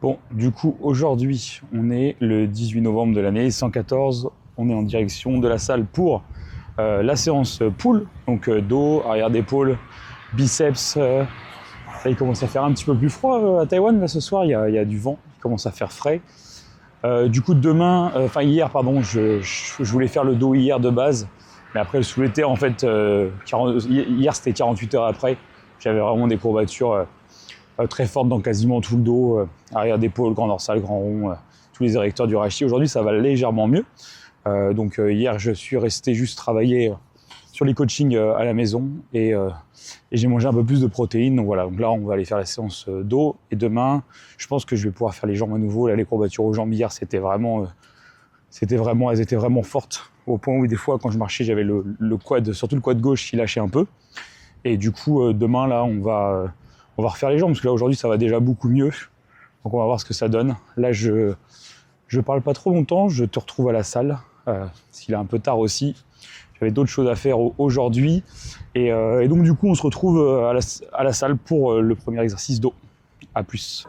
Bon, du coup, aujourd'hui, on est le 18 novembre de l'année 114. On est en direction de la salle pour la séance pull, donc dos, arrière d'épaule, biceps. Là, il commence à faire un petit peu plus froid à Taïwan, là, ce soir. Il y a du vent, il commence à faire frais. Du coup, hier, pardon, je voulais faire le dos hier de base. Mais après, le soulevé de terre, en fait, hier, c'était 48 heures après. J'avais vraiment des courbatures très fortes dans quasiment tout le dos, arrière d'épaule, grand dorsal, grand rond, tous les érecteurs du rachis. Aujourd'hui, ça va légèrement mieux. Hier, je suis resté juste travailler sur les coachings à la maison et j'ai mangé un peu plus de protéines. Donc voilà, donc là, on va aller faire la séance dos. Et demain, je pense que je vais pouvoir faire les jambes à nouveau. Là, les courbatures aux jambes hier, elles étaient vraiment fortes. Au point où des fois, quand je marchais, j'avais le quad, surtout le quad gauche, qui lâchait un peu. Et du coup, demain, là, on va refaire les jambes, parce que là, aujourd'hui, ça va déjà beaucoup mieux. Donc, on va voir ce que ça donne. Là, je parle pas trop longtemps, je te retrouve à la salle, parce qu'il est un peu tard aussi. J'avais d'autres choses à faire aujourd'hui. Et donc, du coup, on se retrouve à la salle pour le premier exercice dos. À plus.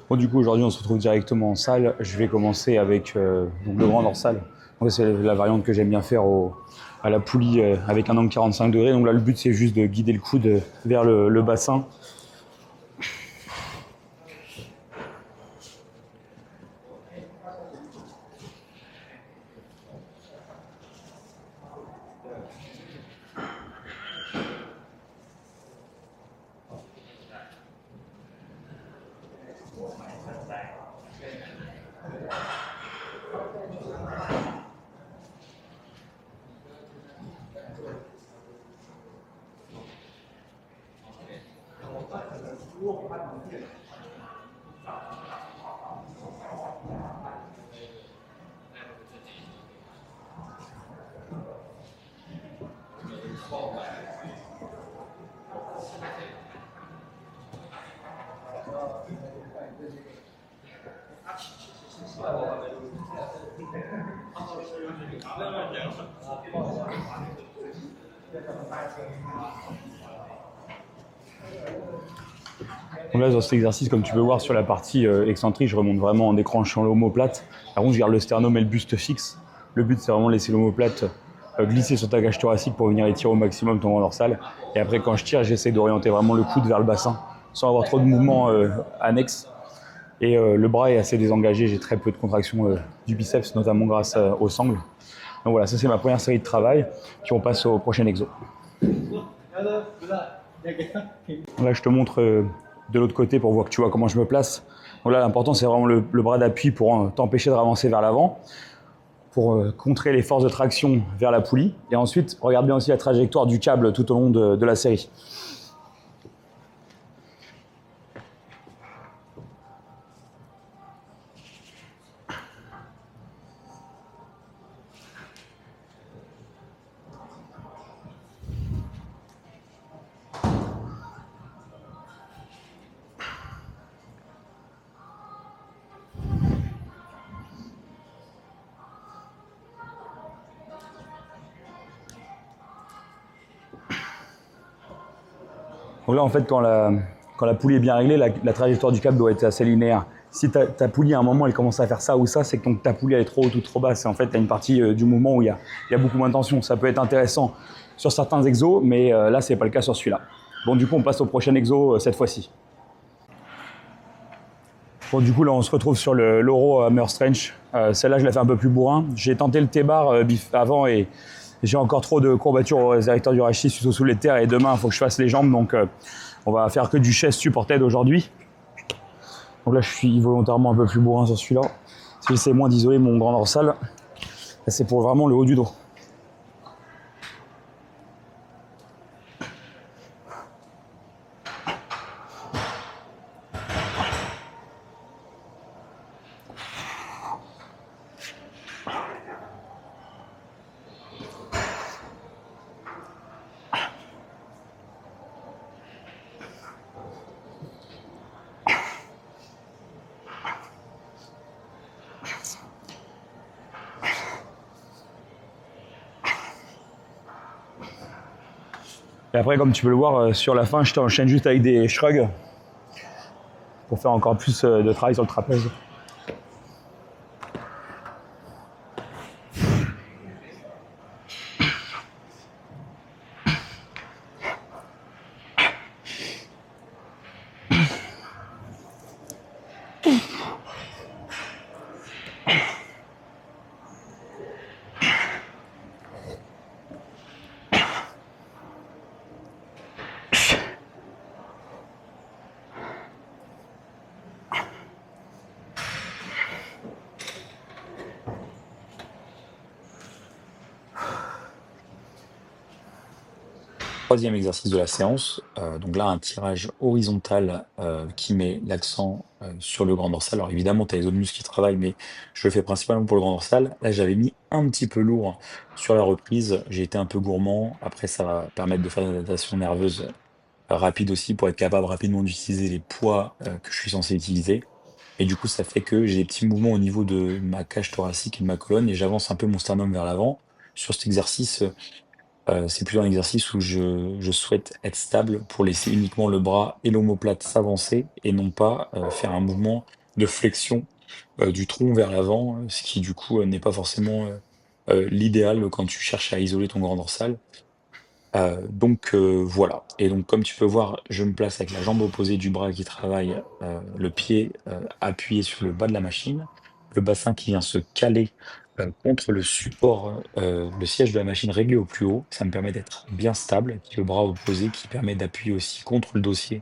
Bon, du coup, aujourd'hui, on se retrouve directement en salle. Je vais commencer avec donc le grand dorsal. Donc, c'est la variante que j'aime bien faire à la poulie avec un angle 45 degrés. Donc là, le but, c'est juste de guider le coude vers le bassin. Donc là, dans cet exercice, comme tu peux voir sur la partie excentrique, je remonte vraiment en décrochant l'omoplate. Par contre, je garde le sternum et le buste fixe. Le but, c'est vraiment de laisser l'omoplate glisser sur ta cage thoracique pour venir étirer au maximum ton grand dorsal. Et après, quand je tire, j'essaie d'orienter vraiment le coude vers le bassin, sans avoir trop de mouvements annexes. Et le bras est assez désengagé, j'ai très peu de contraction du biceps, notamment grâce au sangle. Donc voilà, ça c'est ma première série de travail. Puis on passe au prochain exo. Là, je te montre de l'autre côté pour voir que tu vois comment je me place. Donc là, l'important, c'est vraiment le bras d'appui pour t'empêcher de avancer vers l'avant, pour contrer les forces de traction vers la poulie. Et ensuite, regarde bien aussi la trajectoire du câble tout au long de la série. Donc là, en fait, quand la poulie est bien réglée, la trajectoire du câble doit être assez linéaire. Si ta poulie, à un moment, elle commence à faire ça ou ça, c'est que ta poulie elle est trop haute ou trop basse. Et en fait, tu as une partie du mouvement où il y a beaucoup moins de tension. Ça peut être intéressant sur certains exos, mais là, c'est pas le cas sur celui-là. Bon, du coup, on passe au prochain exo cette fois-ci. Bon, du coup, là, on se retrouve sur le Loro Hammer Stretch. Celle-là, je la fais un peu plus bourrin. J'ai tenté le T-bar avant et j'ai encore trop de courbatures aux érecteurs du rachis suite au soulevé de terre. Et demain, il faut que je fasse les jambes. Donc, on va faire que du chest supported aujourd'hui. Donc là, je suis volontairement un peu plus bourrin sur celui-là. J'essaie moins d'isoler mon grand dorsal. Là, c'est pour vraiment le haut du dos. Et après, comme tu peux le voir, sur la fin, je t'enchaîne juste avec des shrugs. pour faire encore plus de travail sur le trapèze. Troisième exercice de la séance, donc là un tirage horizontal qui met l'accent sur le grand dorsal. Alors évidemment, tu as les autres muscles qui travaillent, mais je le fais principalement pour le grand dorsal. Là, j'avais mis un petit peu lourd sur la reprise, j'ai été un peu gourmand. Après, ça va permettre de faire une adaptation nerveuse rapide aussi pour être capable rapidement d'utiliser les poids que je suis censé utiliser. Et du coup, ça fait que j'ai des petits mouvements au niveau de ma cage thoracique et de ma colonne et j'avance un peu mon sternum vers l'avant. Sur cet exercice, c'est plutôt un exercice où je souhaite être stable pour laisser uniquement le bras et l'omoplate s'avancer et non pas faire un mouvement de flexion du tronc vers l'avant, ce qui du coup n'est pas forcément l'idéal quand tu cherches à isoler ton grand dorsal. Voilà. Et donc, comme tu peux voir, je me place avec la jambe opposée du bras qui travaille, le pied appuyé sur le bas de la machine, le bassin qui vient se caler contre le support, le siège de la machine réglé au plus haut. Ça me permet d'être bien stable. Et puis le bras opposé qui permet d'appuyer aussi contre le dossier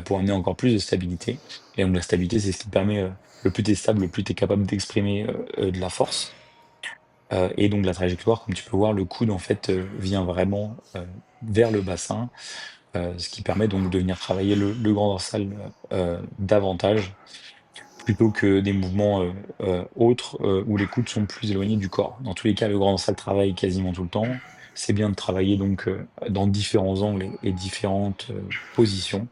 pour amener encore plus de stabilité. Et donc, la stabilité, c'est ce qui te permet, le plus tu es stable, le plus tu es capable d'exprimer de la force. Et donc la trajectoire, comme tu peux voir, le coude en fait vient vraiment vers le bassin, ce qui permet donc de venir travailler le grand dorsal davantage, plutôt que des mouvements autres où les coudes sont plus éloignés du corps. Dans tous les cas, le grand dorsal travaille quasiment tout le temps. C'est bien de travailler donc dans différents angles et différentes positions.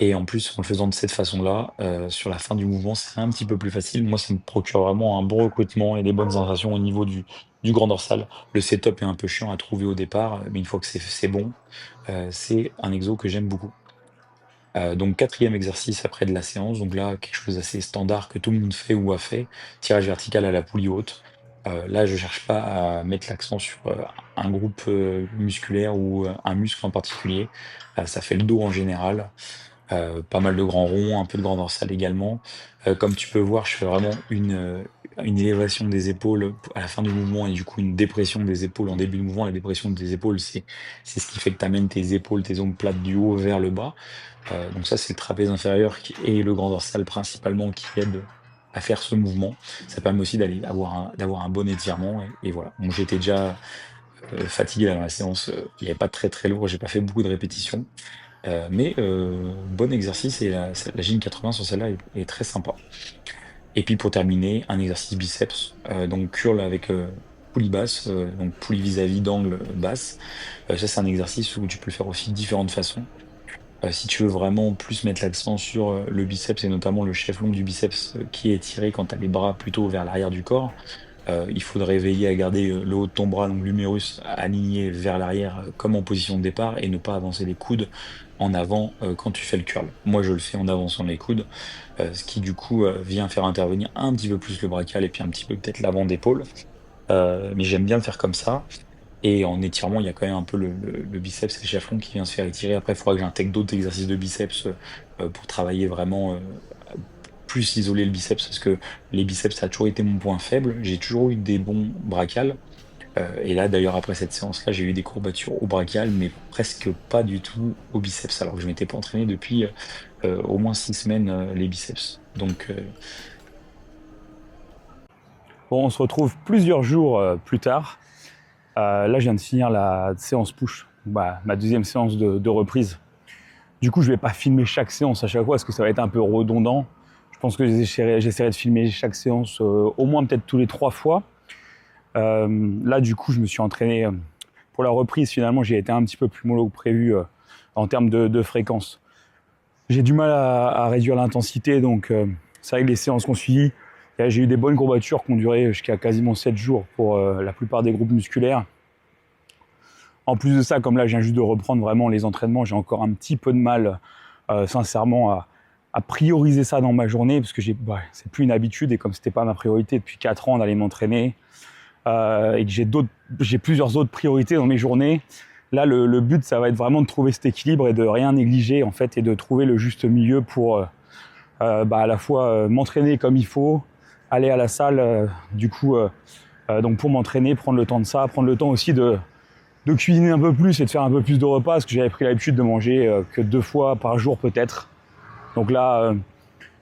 Et en plus, en le faisant de cette façon-là, sur la fin du mouvement, c'est un petit peu plus facile. Moi, ça me procure vraiment un bon recrutement et des bonnes sensations au niveau du grand dorsal. Le setup est un peu chiant à trouver au départ, mais une fois que c'est bon, c'est un exo que j'aime beaucoup. Donc quatrième exercice après de la séance, donc là, quelque chose d'assez standard que tout le monde fait ou a fait, tirage vertical à la poulie haute. Là, je cherche pas à mettre l'accent sur un groupe musculaire ou un muscle en particulier. Ça fait le dos en général. Pas mal de grands ronds, un peu de grand dorsal également. Comme tu peux voir, je fais vraiment une élévation des épaules à la fin du mouvement et du coup une dépression des épaules en début de mouvement. La dépression des épaules, c'est ce qui fait que tu amènes tes épaules, tes omoplates du haut vers le bas. Donc ça, c'est le trapèze inférieur et le grand dorsal principalement qui aident à faire ce mouvement. Ça permet aussi d'avoir un bon étirement et voilà. Donc j'étais déjà fatigué là, dans la séance. Il n'y avait pas très très lourd, j'ai pas fait beaucoup de répétitions. Mais bon exercice et la Gym 80 sur celle-là est très sympa. Et puis pour terminer, un exercice biceps, donc curl avec poulie basse, donc poulie vis-à-vis d'angle basse. Ça, c'est un exercice où tu peux le faire aussi de différentes façons. Si tu veux vraiment plus mettre l'accent sur le biceps et notamment le chef long du biceps qui est étiré quand tu as les bras plutôt vers l'arrière du corps, il faudrait veiller à garder le haut de ton bras, donc l'humérus, aligné vers l'arrière comme en position de départ et ne pas avancer les coudes en avant quand tu fais le curl. Moi, je le fais en avançant les coudes, ce qui du coup vient faire intervenir un petit peu plus le brachial et puis un petit peu peut-être l'avant d'épaule. Mais j'aime bien le faire comme ça. Et en étirement, il y a quand même un peu le biceps et le chef long qui vient se faire étirer. Après, il faudra que j'intègre d'autres exercices de biceps pour travailler vraiment plus isoler le biceps parce que les biceps, ça a toujours été mon point faible. J'ai toujours eu des bons brachials. Et là, d'ailleurs, après cette séance-là, j'ai eu des courbatures au brachial, mais presque pas du tout au biceps, alors que je m'étais pas entraîné depuis au moins 6 semaines les biceps. Bon, on se retrouve plusieurs jours plus tard. Là, je viens de finir la séance push, ma deuxième séance de reprise. Du coup, je vais pas filmer chaque séance à chaque fois parce que ça va être un peu redondant. Je pense que j'essaierai de filmer chaque séance au moins peut-être tous les 3 fois. Là, du coup, je me suis entraîné pour la reprise. Finalement, j'ai été un petit peu plus mollo que prévu en termes de fréquence. J'ai du mal à réduire l'intensité, donc c'est vrai que les séances qu'on suivi, j'ai eu des bonnes courbatures qui ont duré jusqu'à quasiment 7 jours pour la plupart des groupes musculaires. En plus de ça, comme là, je viens juste de reprendre vraiment les entraînements, j'ai encore un petit peu de mal, sincèrement, à prioriser ça dans ma journée, parce que c'est plus une habitude, et comme c'était pas ma priorité depuis 4 ans d'aller m'entraîner, et que j'ai plusieurs autres priorités dans mes journées, là le but ça va être vraiment de trouver cet équilibre et de rien négliger en fait, et de trouver le juste milieu pour à la fois m'entraîner comme il faut, aller à la salle donc pour m'entraîner, prendre le temps de ça, prendre le temps aussi de cuisiner un peu plus et de faire un peu plus de repas, parce que j'avais pris l'habitude de manger que 2 fois par jour peut-être. Donc là,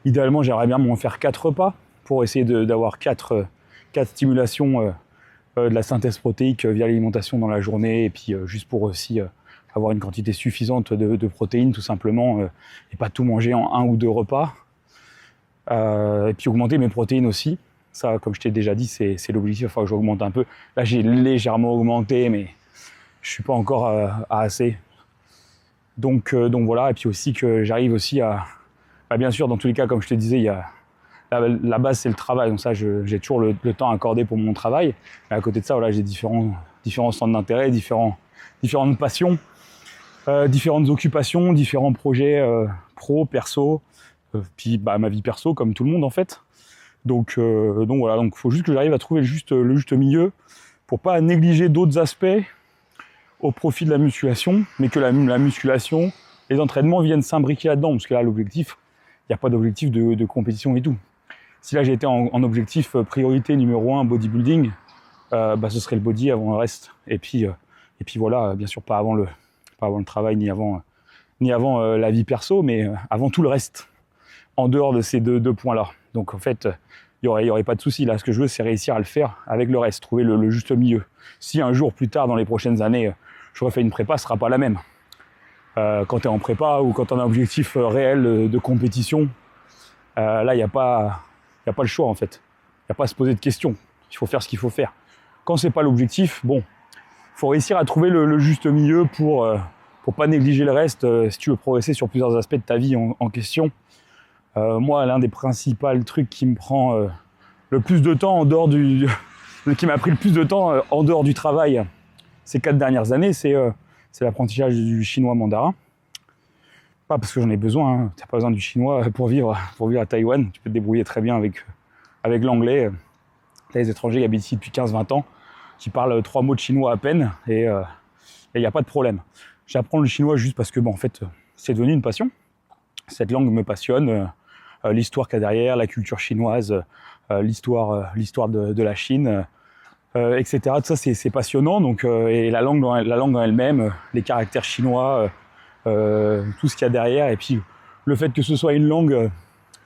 idéalement, j'aimerais bien m'en faire 4 repas pour essayer d'avoir 4 stimulations de la synthèse protéique via l'alimentation dans la journée, et puis juste pour aussi avoir une quantité suffisante de protéines tout simplement, et pas tout manger en 1 ou 2 repas. Et puis augmenter mes protéines aussi. Ça, comme je t'ai déjà dit, c'est l'objectif. Il faut que j'augmente un peu. Là, j'ai légèrement augmenté, mais je suis pas encore à assez. Donc voilà. Et puis aussi que j'arrive aussi à... bien sûr, dans tous les cas, comme je te disais, il y a la base, c'est le travail. Donc ça, j'ai toujours le temps accordé pour mon travail. Mais à côté de ça, voilà, j'ai différents centres d'intérêt, différentes passions, différentes occupations, différents projets pro, perso, puis ma vie perso, comme tout le monde en fait. Donc voilà, donc faut juste que j'arrive à trouver le juste milieu pour pas négliger d'autres aspects au profit de la musculation, mais que la musculation, les entraînements viennent s'imbriquer là-dedans, parce que là l'objectif, il n'y a pas d'objectif de compétition et tout. Si là j'étais en objectif priorité numéro 1 bodybuilding, ce serait le body avant le reste. Et puis voilà, bien sûr pas avant le travail ni avant la vie perso, mais avant tout le reste, en dehors de ces deux points-là. Donc en fait, il y aurait pas de souci. Là, ce que je veux, c'est réussir à le faire avec le reste, trouver le juste milieu. Si un jour plus tard, dans les prochaines années, je refais une prépa, ce sera pas la même. Quand tu es en prépa ou quand tu as un objectif réel de compétition, là, il n'y a pas le choix en fait. Il n'y a pas à se poser de questions. Il faut faire ce qu'il faut faire. Quand c'est pas l'objectif, bon, faut réussir à trouver le juste milieu pour pas négliger le reste si tu veux progresser sur plusieurs aspects de ta vie en question. Moi, l'un des principaux trucs qui me prend le plus de temps qui m'a pris le plus de temps en dehors du travail ces 4 dernières années, c'est l'apprentissage du chinois mandarin. Pas parce que j'en ai besoin, hein. Tu n'as pas besoin du chinois pour vivre à Taïwan. Tu peux te débrouiller très bien avec l'anglais. Tu as des étrangers qui habitent ici depuis 15-20 ans, qui parlent 3 mots de chinois à peine, et il n'y a pas de problème. J'apprends le chinois juste parce que en fait, c'est devenu une passion. Cette langue me passionne. L'histoire qu'il y a derrière, la culture chinoise, l'histoire de la Chine, etc. Tout ça, c'est passionnant. Donc, et la langue en elle-même, les caractères chinois, tout ce qu'il y a derrière. Et puis, le fait que ce soit une langue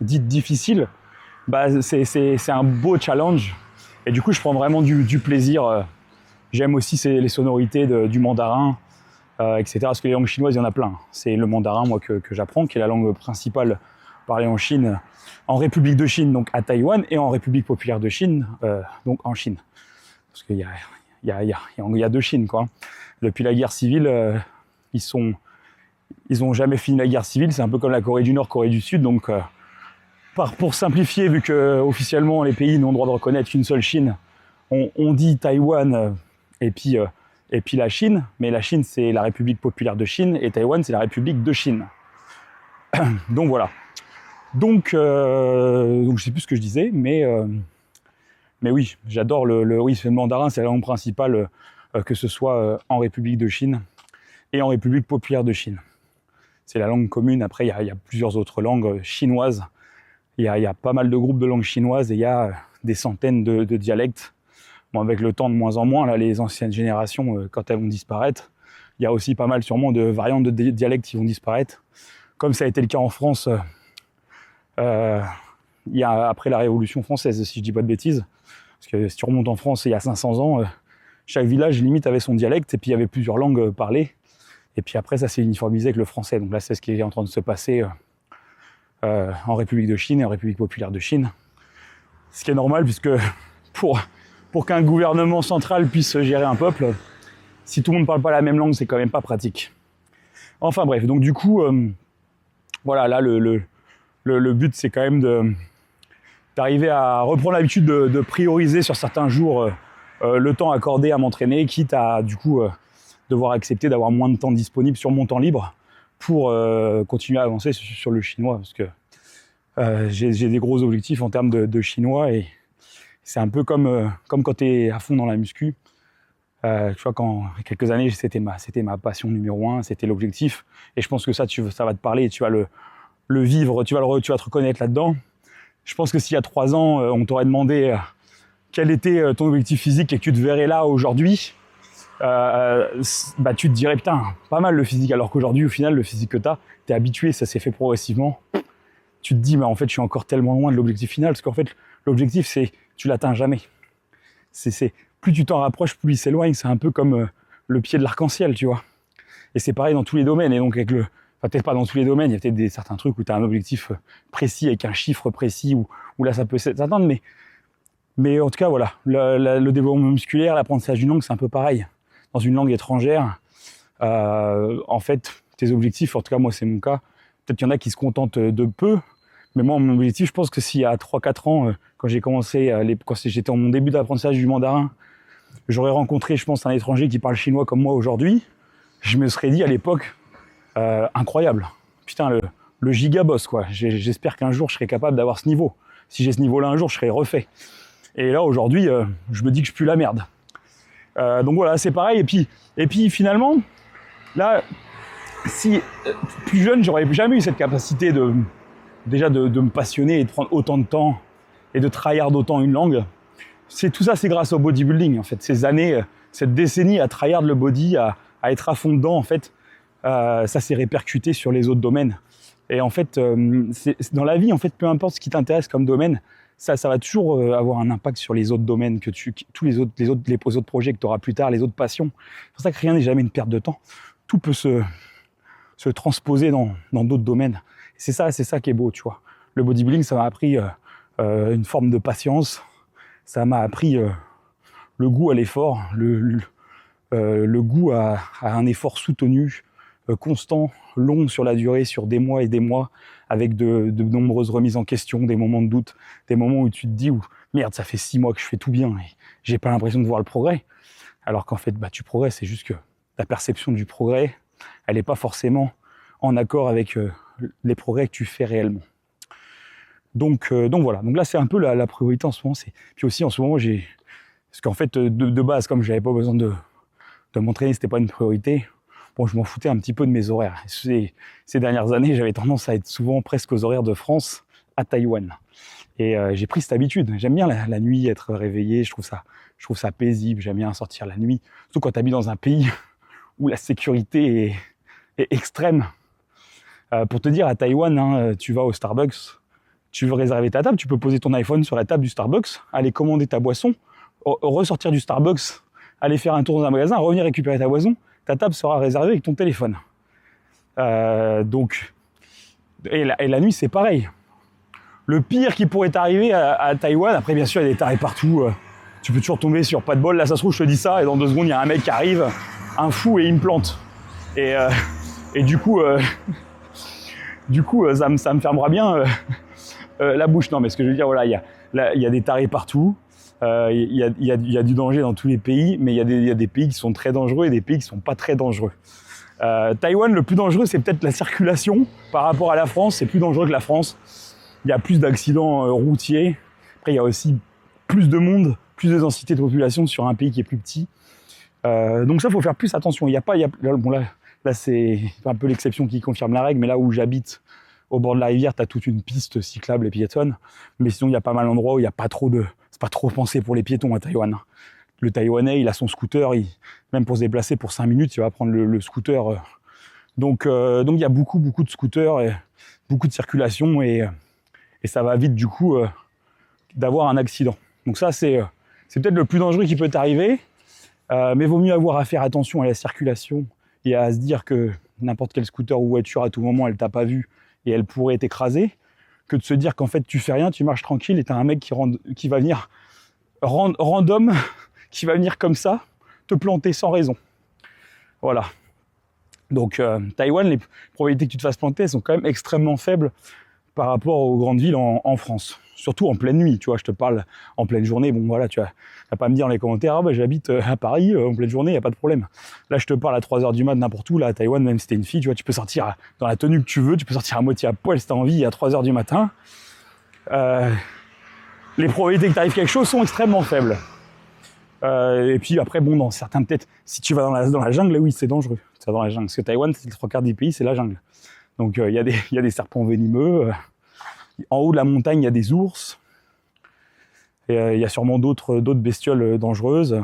dite difficile, c'est un beau challenge. Et du coup, je prends vraiment du plaisir. J'aime aussi les sonorités du mandarin, etc. Parce que les langues chinoises, il y en a plein. C'est le mandarin, moi, que j'apprends, qui est la langue principale parlée en Chine, en République de Chine, donc à Taïwan, et en République populaire de Chine, donc en Chine. Parce qu'il y a 2 Chines, quoi. Depuis la guerre civile, ils ont jamais fini la guerre civile. C'est un peu comme la Corée du Nord, Corée du Sud. Donc, pour simplifier, vu que officiellement les pays n'ont le droit de reconnaître qu'une seule Chine, on dit Taïwan et puis la Chine. Mais la Chine, c'est la République populaire de Chine, et Taïwan, c'est la République de Chine. Donc voilà. Donc je sais plus ce que je disais, mais oui, j'adore le mandarin, c'est la langue principale, que ce soit en République de Chine et en République populaire de Chine. C'est la langue commune. Après, il y a plusieurs autres langues chinoises. Il y a pas mal de groupes de langues chinoises, et il y a des centaines de dialectes. Bon, avec le temps, de moins en moins, là, les anciennes générations, quand elles vont disparaître, il y a aussi pas mal sûrement de variantes de dialectes qui vont disparaître. Comme ça a été le cas en France après la Révolution française, si je dis pas de bêtises. Parce que si tu remontes en France il y a 500 ans, chaque village limite avait son dialecte, et puis il y avait plusieurs langues parlées. Et puis après, ça s'est uniformisé avec le français. Donc là, c'est ce qui est en train de se passer en République de Chine et en République populaire de Chine. Ce qui est normal, puisque pour qu'un gouvernement central puisse gérer un peuple, si tout le monde ne parle pas la même langue, c'est quand même pas pratique. Enfin bref, donc du coup, voilà, là, le but, c'est quand même d'arriver à reprendre l'habitude de prioriser sur certains jours le temps accordé à m'entraîner, quitte à du coup devoir accepter d'avoir moins de temps disponible sur mon temps libre pour continuer à avancer sur le chinois, parce que J'ai des gros objectifs en termes de chinois et c'est un peu comme quand tu es à fond dans la muscu. Tu vois, il y a quelques années, c'était ma passion numéro 1, c'était l'objectif. Et je pense que ça va te parler, tu vas le vivre, tu vas te reconnaître là-dedans. Je pense que s'il y a 3 ans, on t'aurait demandé quel était ton objectif physique et que tu te verrais là aujourd'hui, tu te dirais putain, pas mal le physique. Alors qu'aujourd'hui, au final, le physique que t'es habitué, ça s'est fait progressivement. Tu te dis, mais en fait, je suis encore tellement loin de l'objectif final, parce qu'en fait, l'objectif, c'est tu l'atteins jamais. Plus tu t'en rapproches, plus il s'éloigne. C'est un peu comme le pied de l'arc-en-ciel, tu vois. Et c'est pareil dans tous les domaines. Et donc, peut-être pas dans tous les domaines, il y a peut-être certains trucs où tu as un objectif précis, avec un chiffre précis, où là, ça peut s'atteindre. Mais en tout cas, voilà, le développement musculaire, l'apprentissage d'une langue, c'est un peu pareil. Dans une langue étrangère, en fait, tes objectifs, en tout cas, moi, c'est mon cas, peut-être qu'il y en a qui se contentent de peu, mais moi, mon objectif, je pense que s'il y a 3-4 ans, quand j'ai commencé, quand j'étais en mon début d'apprentissage du mandarin, j'aurais rencontré, je pense, un étranger qui parle chinois comme moi aujourd'hui, je me serais dit à l'époque, incroyable, putain, le gigaboss, quoi. J'espère qu'un jour, je serai capable d'avoir ce niveau. Si j'ai ce niveau-là un jour, je serai refait. Et là, aujourd'hui, je me dis que je pue la merde. Donc voilà, c'est pareil. Et puis finalement, là, si plus jeune, j'aurais jamais eu cette capacité de me passionner et de prendre autant de temps et de tryhard autant une langue. Tout ça, c'est grâce au bodybuilding, en fait. Ces années, cette décennie à tryhard le body, à être à fond dedans, en fait, ça s'est répercuté sur les autres domaines. Et en fait, dans la vie, en fait, peu importe ce qui t'intéresse comme domaine, ça va toujours avoir un impact sur les autres domaines, tous les autres projets que tu auras plus tard, les autres passions. C'est pour ça que rien n'est jamais une perte de temps. Tout peut se transposer dans d'autres domaines. C'est ça qui est beau, tu vois. Le bodybuilding, ça m'a appris une forme de patience. Ça m'a appris le goût à l'effort, le goût à un effort soutenu, constant, long sur la durée, sur des mois et des mois, avec de nombreuses remises en question, des moments de doute, des moments où tu te dis merde, ça fait 6 mois que je fais tout bien et j'ai pas l'impression de voir le progrès. Alors qu'en fait, tu progresses, c'est juste que ta perception du progrès, elle n'est pas forcément en accord avec les progrès que tu fais réellement. Donc voilà. Donc là, c'est un peu la priorité en ce moment. Puis aussi en ce moment, parce qu'en fait, de base, comme je n'avais pas besoin de m'entraîner, c'était pas une priorité. Bon, je m'en foutais un petit peu de mes horaires. Ces dernières années, j'avais tendance à être souvent presque aux horaires de France à Taïwan. Et j'ai pris cette habitude. J'aime bien la nuit, être réveillé. Je trouve ça paisible. J'aime bien sortir la nuit. Surtout quand tu habites dans un pays où la sécurité est extrême. Pour te dire, à Taïwan, tu vas au Starbucks, tu veux réserver ta table, tu peux poser ton iPhone sur la table du Starbucks, aller commander ta boisson, ressortir du Starbucks, aller faire un tour dans un magasin, revenir récupérer ta boisson. Ta table sera réservée avec ton téléphone. Et la nuit, c'est pareil. Le pire qui pourrait t'arriver à Taïwan, après bien sûr, il y a des tarés partout. Tu peux toujours tomber sur pas de bol. Là, ça se trouve, je te dis ça, et dans 2 secondes, il y a un mec qui arrive, un fou, et il me plante. Et du coup, ça me fermera bien la bouche. Non, mais ce que je veux dire, voilà, il y a des tarés partout. Il y a du danger dans tous les pays, mais il y a des pays qui sont très dangereux et des pays qui sont pas très dangereux. Taïwan, le plus dangereux, c'est peut-être la circulation. Par rapport à la France, c'est plus dangereux que la France. Il y a plus d'accidents routiers. Après, il y a aussi plus de monde, plus de densité de population sur un pays qui est plus petit. Donc ça, il faut faire plus attention. Là, c'est un peu l'exception qui confirme la règle, mais là où j'habite, au bord de la rivière, tu as toute une piste cyclable et piétonne. Mais sinon, il y a pas mal d'endroits où il n'y a pas trop c'est pas trop pensé pour les piétons à Taïwan. Le Taïwanais, il a son scooter, même pour se déplacer pour 5 minutes, il va prendre le scooter. Donc il y a beaucoup de scooters et beaucoup de circulation et ça va vite du coup d'avoir un accident. Donc ça, c'est peut-être le plus dangereux qui peut t'arriver, mais vaut mieux avoir à faire attention à la circulation et à se dire que n'importe quel scooter ou voiture, à tout moment, elle t'a pas vu et elle pourrait t'écraser, que de se dire qu'en fait tu fais rien, tu marches tranquille et t'as un mec qui va venir random, qui va venir comme ça, te planter sans raison. Voilà. Donc Taïwan, les probabilités que tu te fasses planter, elles sont quand même extrêmement faibles par rapport aux grandes villes en France. Surtout en pleine nuit, tu vois, je te parle en pleine journée. Bon voilà, tu vas pas me dire dans les commentaires, j'habite à Paris, en pleine journée, il n'y a pas de problème. Là, je te parle à 3h du mat, n'importe où, là, à Taïwan, même si t'es une fille, tu vois, tu peux sortir dans la tenue que tu veux, tu peux sortir à moitié à poil si t'as envie, à 3h du matin. les probabilités que t'arrives quelque chose sont extrêmement faibles. Et puis après, bon, dans certains, peut-être, si tu vas dans la jungle, oui, c'est dangereux. Tu vas dans la jungle, parce que Taïwan, c'est les 3/4 du pays, c'est la jungle. Donc il y a des serpents venimeux. En haut de la montagne, il y a des ours. Et il y a sûrement d'autres bestioles dangereuses.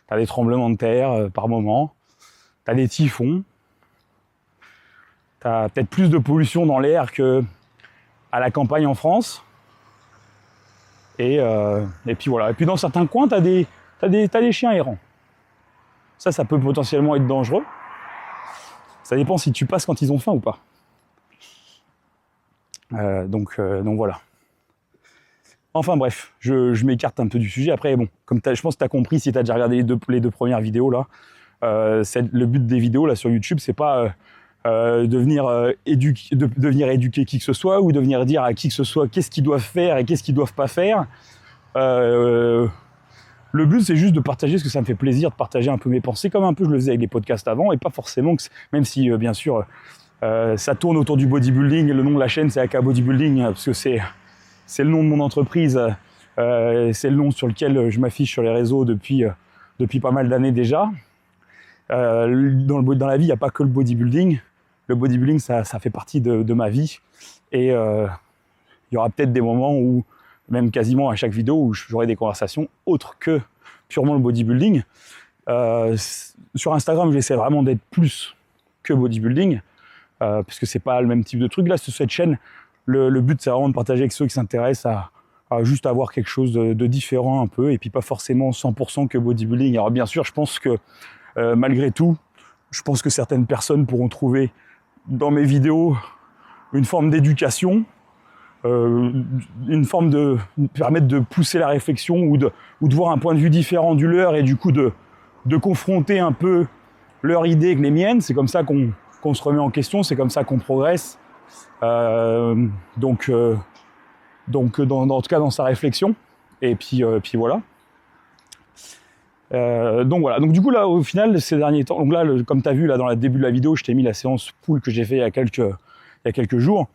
T'as des tremblements de terre par moment. T'as des typhons. T'as peut-être plus de pollution dans l'air que à la campagne en France. Et puis voilà. Et puis dans certains coins, t'as des chiens errants. Ça peut potentiellement être dangereux. Ça dépend si tu passes quand ils ont faim ou pas. Donc voilà. Enfin bref, je m'écarte un peu du sujet. Après, bon, comme je pense que tu as compris, si tu as déjà regardé les deux premières vidéos là, le but des vidéos là sur YouTube, c'est pas de venir éduquer qui que ce soit ou de venir dire à qui que ce soit qu'est-ce qu'ils doivent faire et qu'est-ce qu'ils doivent pas faire. Le but, c'est juste de partager, parce que ça me fait plaisir de partager un peu mes pensées, comme un peu je le faisais avec les podcasts avant, et pas forcément, même si bien sûr ça tourne autour du bodybuilding, et le nom de la chaîne c'est AK Bodybuilding, parce que c'est le nom de mon entreprise, c'est le nom sur lequel je m'affiche sur les réseaux depuis pas mal d'années déjà. Dans la vie, il n'y a pas que le bodybuilding. Le bodybuilding, ça fait partie de ma vie. Et il y aura peut-être des moments où, même quasiment à chaque vidéo, où j'aurai des conversations autres que purement le bodybuilding. Sur Instagram, j'essaie vraiment d'être plus que bodybuilding, puisque c'est pas le même type de truc. Là, sur cette chaîne, le but, c'est vraiment de partager avec ceux qui s'intéressent à juste avoir quelque chose de différent un peu, et puis pas forcément 100% que bodybuilding. Alors bien sûr, je pense que malgré tout, je pense que certaines personnes pourront trouver dans mes vidéos une forme d'éducation, une forme de permettre de pousser la réflexion ou de voir un point de vue différent du leur, et du coup de confronter un peu leur idée avec les miennes. C'est comme ça qu'on se remet en question, c'est comme ça qu'on progresse. Donc en tout cas dans sa réflexion, et puis voilà. Donc voilà. Donc du coup là, au final, ces derniers temps, donc là, comme tu as vu là dans le début de la vidéo, je t'ai mis la séance pool que j'ai fait il y a quelques jours,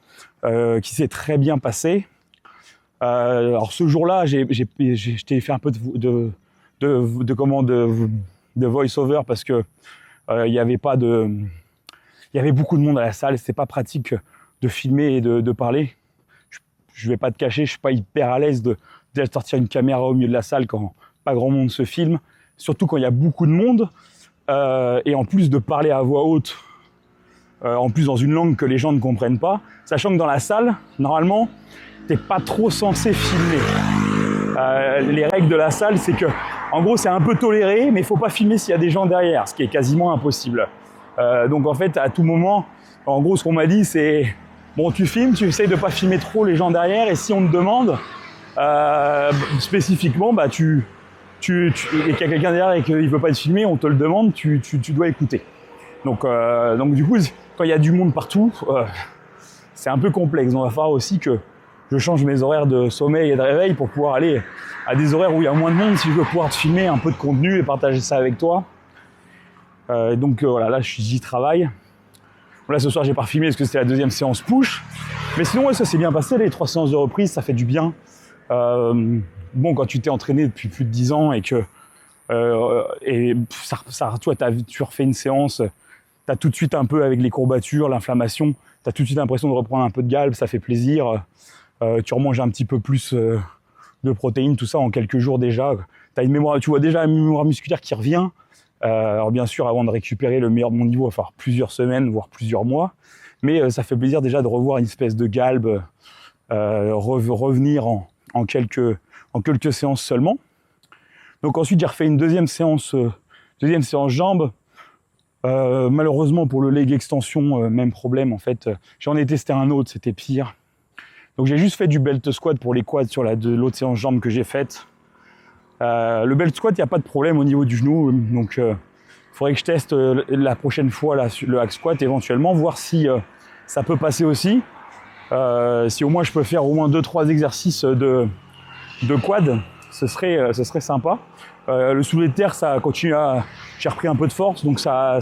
qui s'est très bien passée. Alors ce jour-là, je t'ai fait un peu de voice-over, parce que il y avait beaucoup de monde à la salle, c'était pas pratique de filmer et de parler. Je vais pas te cacher, je suis pas hyper à l'aise de sortir une caméra au milieu de la salle quand pas grand monde se filme, surtout quand il y a beaucoup de monde, et en plus de parler à voix haute, en plus dans une langue que les gens ne comprennent pas, sachant que dans la salle, normalement, t'es pas trop censé filmer. Les règles de la salle, c'est que, en gros, c'est un peu toléré, mais il faut pas filmer s'il y a des gens derrière, ce qui est quasiment impossible. Donc en fait, à tout moment, en gros, ce qu'on m'a dit, c'est bon, tu filmes, tu essayes de pas filmer trop les gens derrière, et si on te demande spécifiquement, bah et qu'il y a quelqu'un derrière et qu'il veut pas être filmé, on te le demande, tu dois écouter. Donc du coup, quand il y a du monde partout, c'est un peu complexe. On va falloir aussi que je change mes horaires de sommeil et de réveil pour pouvoir aller à des horaires où il y a moins de monde, si je veux pouvoir te filmer un peu de contenu et partager ça avec toi. Donc voilà, là j'y travaille. Là ce soir j'ai pas filmé parce que c'était la deuxième séance push, mais sinon ouais, ça s'est bien passé, les 3 séances de reprise, ça fait du bien. Bon, quand tu t'es entraîné depuis plus de 10 ans et que toi tu refais une séance, t'as tout de suite un peu, avec les courbatures, l'inflammation, t'as tout de suite l'impression de reprendre un peu de galbe, ça fait plaisir. Tu remanges un petit peu plus de protéines, tout ça en quelques jours déjà. T'as une mémoire, tu vois déjà une mémoire musculaire qui revient. Alors bien sûr, avant de récupérer le meilleur de mon niveau, il va falloir plusieurs semaines, voire plusieurs mois. Mais ça fait plaisir déjà de revoir une espèce de galbe revenir en quelques séances seulement. Donc ensuite, j'ai refait une deuxième séance jambes. Malheureusement pour le leg extension, même problème en fait. J'en ai testé un autre, c'était pire. Donc j'ai juste fait du belt squat pour les quads sur l'autre séance jambes que j'ai faite. Le belt squat, il n'y a pas de problème au niveau du genou, donc il faudrait que je teste la prochaine fois le hack squat éventuellement, voir si ça peut passer aussi. Si au moins je peux faire au moins 2-3 exercices de quad, ce serait sympa. Le soulevé de terre, ça continue j'ai repris un peu de force, donc ça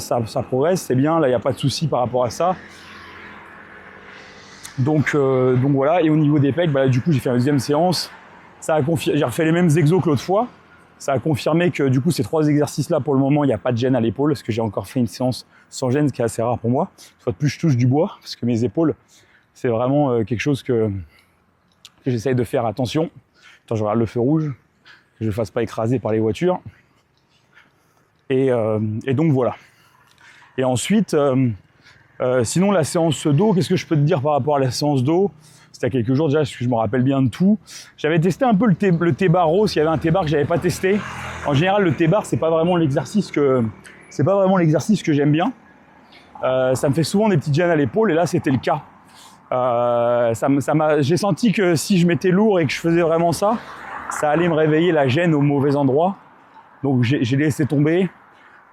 progresse, c'est bien, là il n'y a pas de souci par rapport à ça. Donc voilà, et au niveau des pecs, du coup j'ai fait la deuxième séance. J'ai refait les mêmes exos que l'autre fois. Ça a confirmé que du coup ces 3 exercices-là, pour le moment, il n'y a pas de gêne à l'épaule, parce que j'ai encore fait une séance sans gêne, ce qui est assez rare pour moi. Une fois de plus, je touche du bois, parce que mes épaules, c'est vraiment quelque chose que j'essaye de faire attention. Attends, je regarde le feu rouge, que je ne me fasse pas écraser par les voitures. Et donc voilà. Et ensuite, sinon la séance dos, qu'est-ce que je peux te dire par rapport à la séance dos? C'était il y a quelques jours déjà, parce que je me rappelle bien de tout. J'avais testé un peu le T-bar rose, il y avait un T-bar que j'avais pas testé. En général, le T-bar, c'est pas vraiment l'exercice que j'aime bien. Ça me fait souvent des petites gênes à l'épaule, et là c'était le cas. J'ai senti que si je m'étais lourd et que je faisais vraiment ça allait me réveiller la gêne au mauvais endroit. Donc j'ai laissé tomber.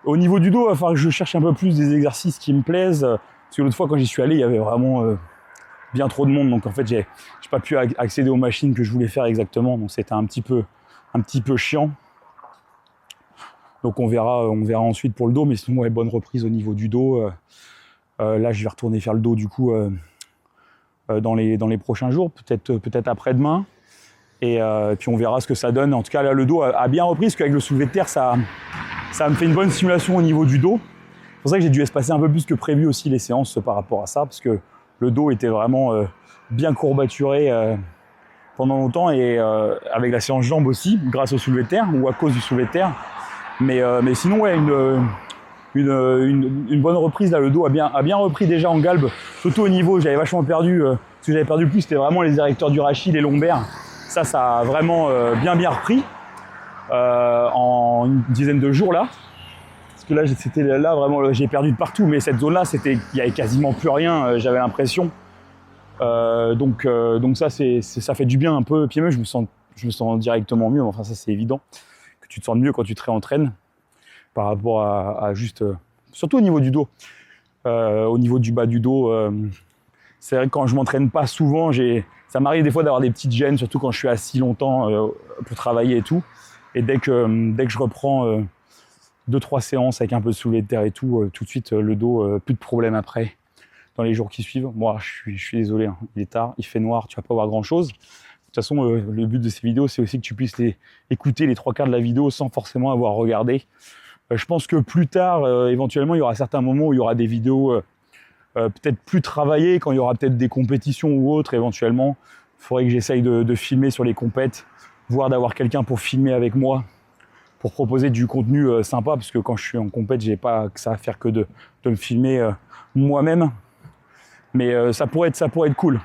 Au niveau du dos, il va falloir que je cherche un peu plus des exercices qui me plaisent. Parce que l'autre fois, quand j'y suis allé, il y avait vraiment bien trop de monde. Donc en fait, j'ai pas pu accéder aux machines que je voulais faire exactement. Donc c'était un petit peu chiant. Donc on verra ensuite pour le dos. Mais sinon, ouais, bonne reprise au niveau du dos. Là, je vais retourner faire le dos du coup dans les prochains jours, peut-être après-demain. Et puis on verra ce que ça donne. En tout cas, là, le dos a bien repris, parce qu'avec le soulevé de terre, ça me fait une bonne stimulation au niveau du dos. C'est pour ça que j'ai dû espacer un peu plus que prévu aussi les séances par rapport à ça, parce que le dos était vraiment bien courbaturé pendant longtemps, et avec la séance jambes aussi, grâce au soulevé de terre, ou à cause du soulevé de terre. Mais sinon, ouais, une bonne reprise. Là, le dos a bien repris déjà en galbe, surtout au niveau, j'avais vachement perdu. Ce que j'avais perdu plus, c'était vraiment les érecteurs du rachis, les lombaires. Ça a vraiment bien repris en une dizaine de jours là. Parce que là, c'était là vraiment, j'ai perdu de partout, mais cette zone-là, il y avait quasiment plus rien, j'avais l'impression. Donc ça fait du bien un peu. Puis même, je me sens directement mieux. Enfin, ça c'est évident que tu te sens mieux quand tu te réentraînes par rapport à juste, surtout au niveau du dos. Au niveau du bas du dos, c'est vrai que quand je m'entraîne pas souvent, ça m'arrive des fois d'avoir des petites gênes, surtout quand je suis assis longtemps pour travailler et tout. Et dès que je reprends 2-3 séances avec un peu de soulevé de terre et tout de suite le dos, plus de problème après, dans les jours qui suivent. Moi, je suis désolé, hein, il est tard, il fait noir, tu vas pas voir grand chose. De toute façon, le but de ces vidéos, c'est aussi que tu puisses écouter les 3/4 de la vidéo sans forcément avoir regardé. Je pense que plus tard, éventuellement, il y aura certains moments où il y aura des vidéos peut-être plus travaillées, quand il y aura peut-être des compétitions ou autres, éventuellement. Il faudrait que j'essaye de filmer sur les compètes, voire d'avoir quelqu'un pour filmer avec moi, pour proposer du contenu sympa, parce que quand je suis en compète, j'ai pas que ça à faire que de me filmer moi-même. Mais ça pourrait être cool.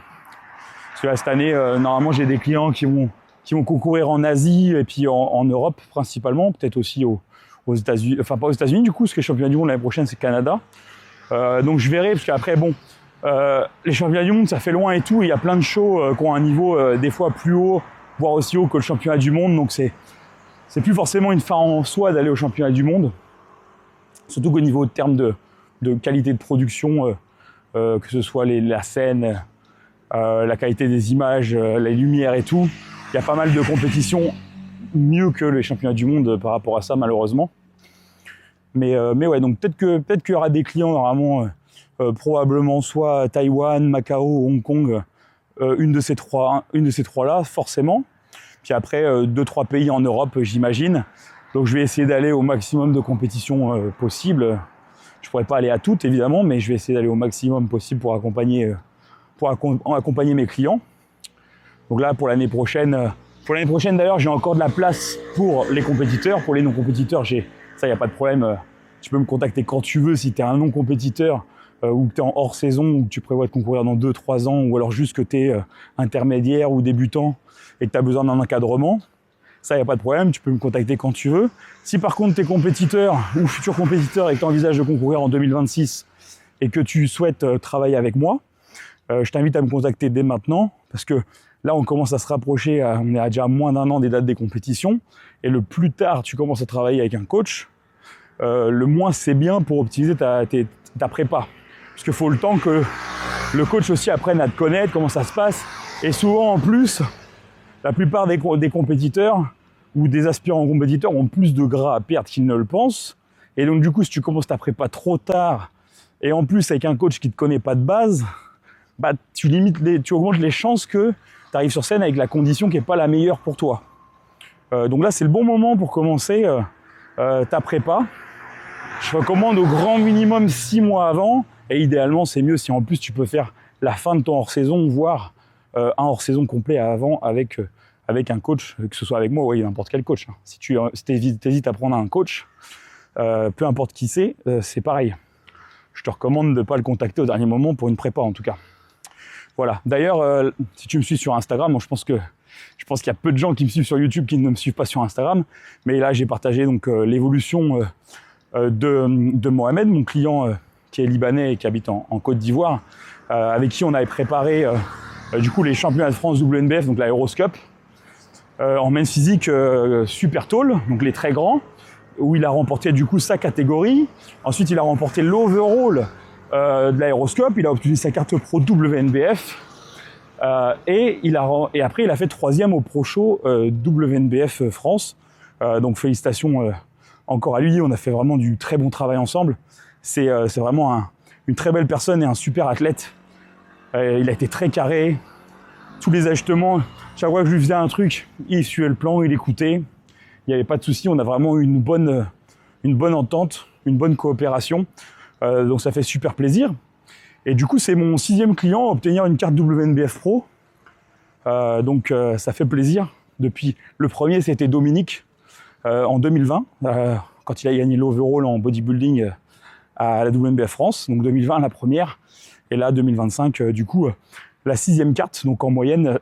Parce que là, cette année, normalement, j'ai des clients qui vont concourir en Asie et puis en Europe principalement, peut-être aussi aux États-Unis, enfin pas aux États-Unis du coup, parce que les championnats du monde l'année prochaine, c'est Canada. Donc je verrai, parce qu'après, bon, les championnats du monde, ça fait loin et tout, il y a plein de shows qui ont un niveau des fois plus haut, voire aussi haut que le championnat du monde, donc c'est plus forcément une fin en soi d'aller au championnat du monde, surtout qu'au niveau de termes de qualité de production, que ce soit la scène, la qualité des images, les lumières et tout, il y a pas mal de compétitions mieux que les championnats du monde par rapport à ça, malheureusement. Mais ouais, donc peut-être qu'il y aura des clients normalement, probablement soit Taïwan, Macao, Hong Kong, une de ces trois là, forcément. Puis après, 2-3 pays en Europe, j'imagine. Donc je vais essayer d'aller au maximum de compétitions possibles. Je pourrais pas aller à toutes, évidemment, mais je vais essayer d'aller au maximum possible pour accompagner mes clients. Donc là, pour l'année prochaine d'ailleurs, j'ai encore de la place pour les compétiteurs. Pour les non-compétiteurs, ça, il n'y a pas de problème. Tu peux me contacter quand tu veux si tu es un non-compétiteur ou que tu es en hors-saison ou que tu prévois de concourir dans 2-3 ans, ou alors juste que tu es intermédiaire ou débutant et que tu as besoin d'un encadrement. Ça, il n'y a pas de problème, tu peux me contacter quand tu veux. Si par contre tu es compétiteur ou futur compétiteur et que tu envisages de concourir en 2026 et que tu souhaites travailler avec moi, je t'invite à me contacter dès maintenant, parce que là, on commence à se rapprocher, on est à déjà moins d'1 an des dates des compétitions, et le plus tard tu commences à travailler avec un coach, le moins c'est bien pour optimiser ta prépa. Parce qu'il faut le temps que le coach aussi apprenne à te connaître, comment ça se passe, et souvent en plus, la plupart des compétiteurs ou des aspirants compétiteurs ont plus de gras à perdre qu'ils ne le pensent, et donc du coup, si tu commences ta prépa trop tard, et en plus avec un coach qui ne te connaît pas de base, bah, tu augmentes les chances que tu arrives sur scène avec la condition qui n'est pas la meilleure pour toi. Donc là, c'est le bon moment pour commencer ta prépa. Je recommande au grand minimum 6 mois avant, et idéalement, c'est mieux si en plus tu peux faire la fin de ton hors-saison, voire un hors-saison complet avant avec un coach, que ce soit avec moi ou avec n'importe quel coach. Si tu hésites à prendre un coach, peu importe qui c'est pareil. Je te recommande de ne pas le contacter au dernier moment pour une prépa en tout cas. Voilà. D'ailleurs, si tu me suis sur Instagram, je pense qu'il y a peu de gens qui me suivent sur YouTube qui ne me suivent pas sur Instagram. Mais là, j'ai partagé donc l'évolution de Mohamed, mon client qui est libanais et qui habite en Côte d'Ivoire, avec qui on avait préparé du coup les championnats de France WNBF, donc la Euroscup, en men's physique super tall, donc les très grands, où il a remporté du coup sa catégorie. Ensuite, il a remporté l'overall de la Euroscup, il a obtenu sa carte pro WNBF, et après il a fait 3e au Pro Show WNBF France. Donc félicitations encore à lui, on a fait vraiment du très bon travail ensemble. C'est vraiment une très belle personne et un super athlète. Il a été très carré, tous les ajustements, chaque fois que je lui faisais un truc, il suivait le plan, il écoutait, il n'y avait pas de souci, on a vraiment eu une bonne entente, une bonne coopération, donc ça fait super plaisir. Et du coup, c'est mon 6e client à obtenir une carte WNBF Pro, donc ça fait plaisir. Depuis le premier, c'était Dominique, en 2020, quand il a gagné l'overall en bodybuilding à la WNBF France, donc 2020 la première, et là 2025 du coup la 6e carte, donc en moyenne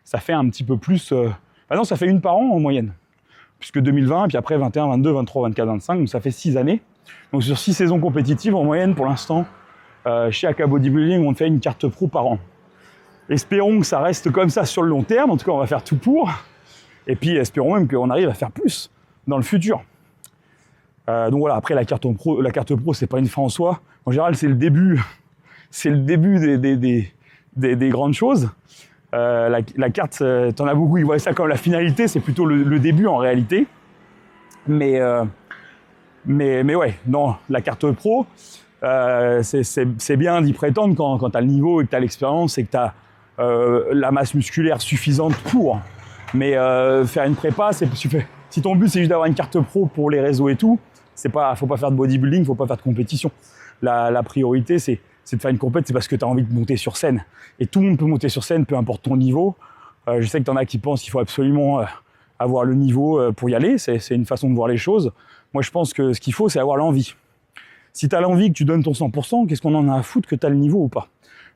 ça fait un petit peu plus, non ça fait une par an en moyenne, puisque 2020, puis après 21, 22, 23, 24, 25, donc ça fait 6 années, donc sur 6 saisons compétitives en moyenne pour l'instant, chez AK Bodybuilding on fait une carte pro par an. Espérons que ça reste comme ça sur le long terme, en tout cas on va faire tout pour, et puis espérons même qu'on arrive à faire plus dans le futur. Donc voilà, après la carte pro, c'est pas une fin en soi. En général, c'est le début des grandes choses. La carte, t'en as beaucoup, ils voient ça comme la finalité, c'est plutôt le début en réalité. Mais ouais, non, la carte pro, c'est bien d'y prétendre quand t'as le niveau et que t'as l'expérience et que t'as la masse musculaire suffisante pour. Mais faire une prépa, si ton but c'est juste d'avoir une carte pro pour les réseaux et tout, faut pas faire de bodybuilding, faut pas faire de compétition. La priorité, c'est de faire une compète, c'est parce que tu as envie de monter sur scène. Et tout le monde peut monter sur scène, peu importe ton niveau. Je sais que tu en as qui pensent qu'il faut absolument avoir le niveau pour y aller. C'est une façon de voir les choses. Moi, je pense que ce qu'il faut, c'est avoir l'envie. Si tu as l'envie, que tu donnes ton 100%, qu'est-ce qu'on en a à foutre que tu as le niveau ou pas?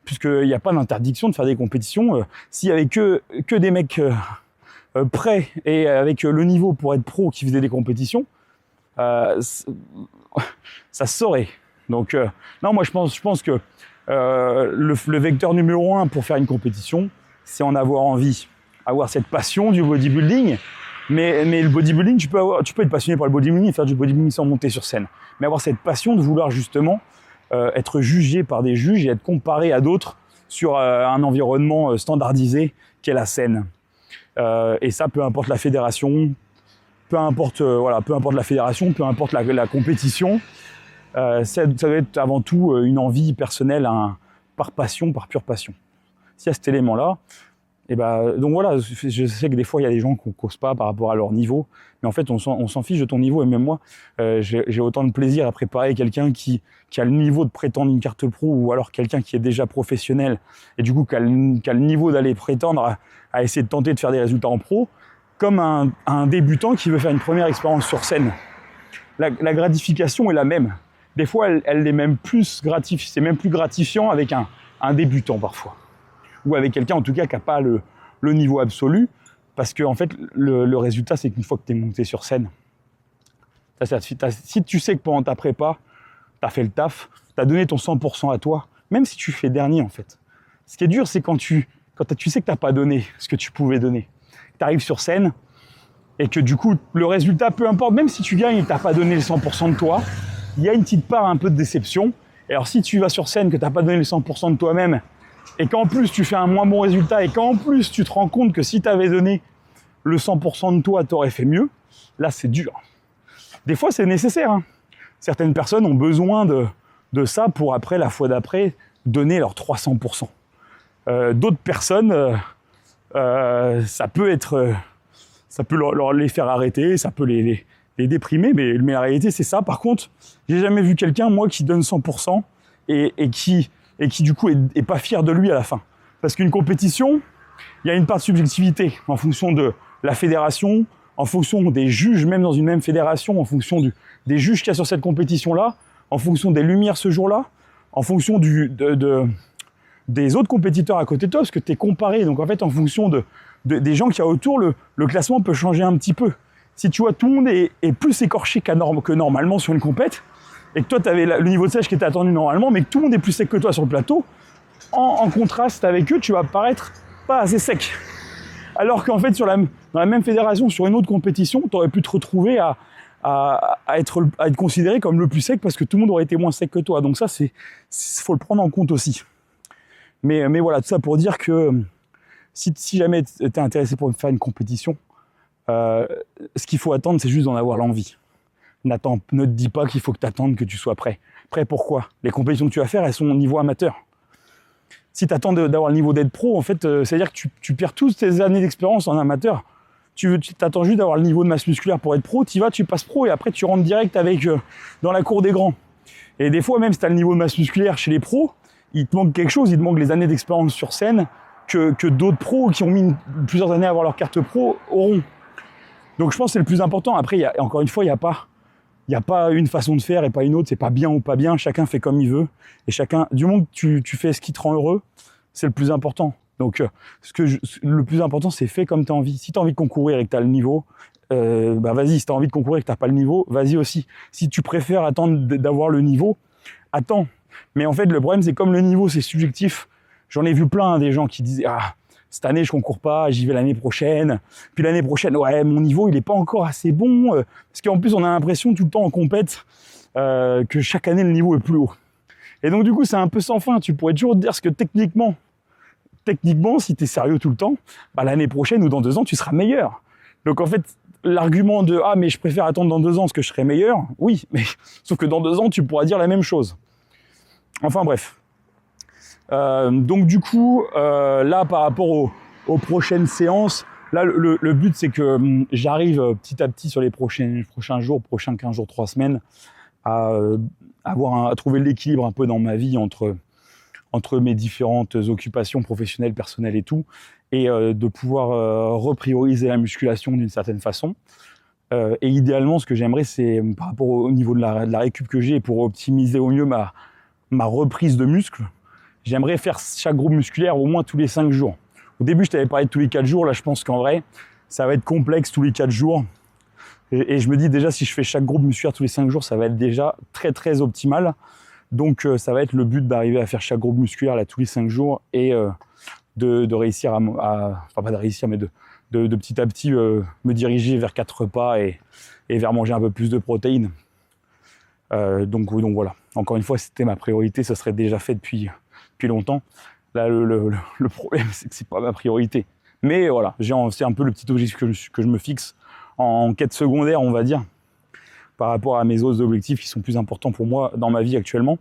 Puisqu'il n'y a pas d'interdiction de faire des compétitions. S'il y avait que des mecs prêts et avec le niveau pour être pro qui faisaient des compétitions, ça se saurait. Donc non, moi je pense que le vecteur numéro 1 pour faire une compétition, c'est en avoir envie, avoir cette passion du bodybuilding. Mais le bodybuilding, tu peux être passionné par le bodybuilding et faire du bodybuilding sans monter sur scène. Mais avoir cette passion de vouloir justement être jugé par des juges et être comparé à d'autres sur un environnement standardisé qu'est la scène. Et ça, peu importe la fédération, peu importe la fédération, peu importe la compétition, ça doit être avant tout une envie personnelle, par passion, par pure passion. S'il y a cet élément-là, et donc voilà, je sais que des fois il y a des gens qui ne causent pas par rapport à leur niveau, mais en fait on s'en fiche de ton niveau, et même moi, j'ai autant de plaisir à préparer quelqu'un qui a le niveau de prétendre une carte pro, ou alors quelqu'un qui est déjà professionnel, et du coup qui a le niveau d'aller prétendre à essayer de tenter de faire des résultats en pro, comme un débutant qui veut faire une première expérience sur scène. La gratification est la même. Des fois, elle est même plus gratifiante, c'est même plus gratifiant avec un débutant parfois. Ou avec quelqu'un en tout cas qui n'a pas le niveau absolu, parce que en fait, le résultat, c'est qu'une fois que tu es monté sur scène, si tu sais que pendant ta prépa, tu as fait le taf, tu as donné ton 100% à toi, même si tu fais dernier en fait. Ce qui est dur, c'est quand tu sais que tu n'as pas donné ce que tu pouvais donner. Tu arrives sur scène et que du coup, le résultat, peu importe, même si tu gagnes et que tu n'as pas donné le 100% de toi, il y a une petite part un peu de déception. Et alors si tu vas sur scène, que tu n'as pas donné le 100% de toi-même, et qu'en plus tu fais un moins bon résultat, et qu'en plus tu te rends compte que si tu avais donné le 100% de toi, tu aurais fait mieux, là c'est dur. Des fois c'est nécessaire. Certaines personnes ont besoin de ça pour après, la fois d'après, donner leur 300%. D'autres personnes, ça peut les faire arrêter, ça peut les déprimer, mais la réalité c'est ça. Par contre, j'ai jamais vu quelqu'un, moi, qui donne 100% et qui du coup est pas fier de lui à la fin. Parce qu'une compétition, il y a une part de subjectivité en fonction de la fédération, en fonction des juges, même dans une même fédération, en fonction des juges qu'il y a sur cette compétition-là, en fonction des lumières ce jour-là, en fonction des autres compétiteurs à côté de toi, parce que tu es comparé. Donc en fait, en fonction des gens qu'il y a autour, le classement peut changer un petit peu. Si tu vois tout le monde est plus écorché que normalement sur une compète, et que toi tu avais le niveau de sèche qui était attendu normalement, mais que tout le monde est plus sec que toi sur le plateau, en contraste avec eux, tu vas paraître pas assez sec. Alors qu'en fait, dans la même fédération, sur une autre compétition, tu aurais pu te retrouver à être considéré comme le plus sec parce que tout le monde aurait été moins sec que toi. Donc ça, faut le prendre en compte aussi. Mais voilà, tout ça pour dire que si jamais tu es intéressé pour faire une compétition, ce qu'il faut attendre, c'est juste d'en avoir l'envie. Ne te dis pas qu'il faut que tu attendes que tu sois prêt. Prêt pourquoi? Les compétitions que tu vas faire, elles sont au niveau amateur. Si tu attends d'avoir le niveau d'être pro, en fait, c'est-à-dire que tu perds toutes tes années d'expérience en amateur. Tu t'attends juste d'avoir le niveau de masse musculaire pour être pro, tu passes pro et après tu rentres direct dans la cour des grands. Et des fois, même si tu as le niveau de masse musculaire chez les pros, il te manque quelque chose, il te manque les années d'expérience sur scène que d'autres pros qui ont mis plusieurs années à avoir leur carte pro auront. Donc je pense que c'est le plus important. Après, encore une fois, il n'y a pas une façon de faire et pas une autre, c'est pas bien ou pas bien, chacun fait comme il veut. Et du moment que tu fais ce qui te rend heureux, c'est le plus important. Donc le plus important, c'est fais comme tu as envie. Si tu as envie de concourir et que tu as le niveau, vas-y. Si tu as envie de concourir et que tu n'as pas le niveau, vas-y aussi. Si tu préfères attendre d'avoir le niveau, attends. Mais en fait, le problème, c'est comme le niveau, c'est subjectif. J'en ai vu plein, des gens qui disaient « Ah, cette année, je concours pas, j'y vais l'année prochaine. Puis l'année prochaine, ouais, mon niveau, il est pas encore assez bon. » Parce qu'en plus, on a l'impression tout le temps en compète que chaque année, le niveau est plus haut. Et donc, du coup, c'est un peu sans fin. Tu pourrais toujours te dire ce que techniquement, si tu es sérieux tout le temps, l'année prochaine ou dans 2 ans, tu seras meilleur. Donc, en fait, l'argument de « Ah, mais je préfère attendre dans 2 ans parce que je serai meilleur », oui, mais sauf que dans 2 ans, tu pourras dire la même chose. Enfin, bref. Donc du coup, là par rapport aux prochaines séances, là le but c'est que j'arrive petit à petit sur les prochains jours, prochains 15 jours, 3 semaines, à trouver l'équilibre un peu dans ma vie entre mes différentes occupations professionnelles, personnelles et tout, et de pouvoir reprioriser la musculation d'une certaine façon. Et idéalement, ce que j'aimerais, c'est par rapport au niveau de la récup que j'ai, pour optimiser au mieux ma reprise de muscle, j'aimerais faire chaque groupe musculaire au moins tous les 5 jours. Au début, je t'avais parlé de tous les 4 jours. Là, je pense qu'en vrai, ça va être complexe tous les 4 jours. Et je me dis déjà, si je fais chaque groupe musculaire tous les 5 jours, ça va être déjà très, très optimal. Donc, ça va être le but d'arriver à faire chaque groupe musculaire là, tous les 5 jours et de réussir enfin, pas de réussir, mais de petit à petit me diriger vers 4 repas et vers manger un peu plus de protéines. Donc voilà. Encore une fois, c'était ma priorité. Ça serait déjà fait depuis longtemps. Là, le problème, c'est que c'est pas ma priorité. Mais voilà, c'est un peu le petit objectif que je me fixe en quête secondaire, on va dire, par rapport à mes autres objectifs qui sont plus importants pour moi dans ma vie actuellement.